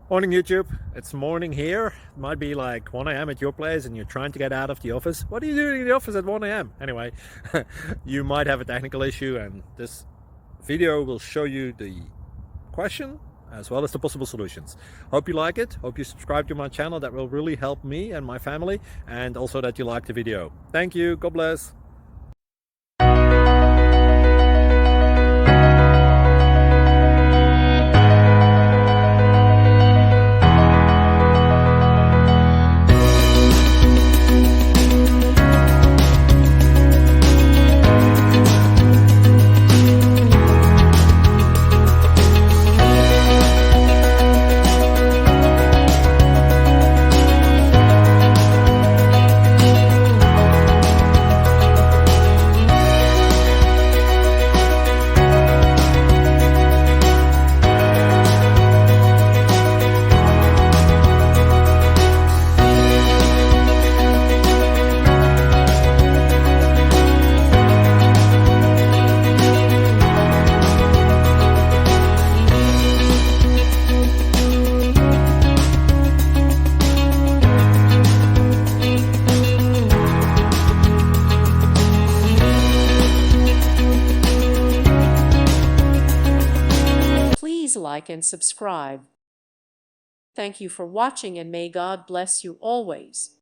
Morning YouTube, it's morning here. It might be like 1 a.m. at your place and you're trying to get out of the office. What are you doing in the office at 1 a.m.? Anyway, you might have a technical issue and this video will show you the question as well as the possible solutions. Hope you like it, hope you subscribe to my channel. That will really help me and my family, and also that you like the video. Thank you, God bless. Please like and subscribe. Thank you for watching, and may God bless you always.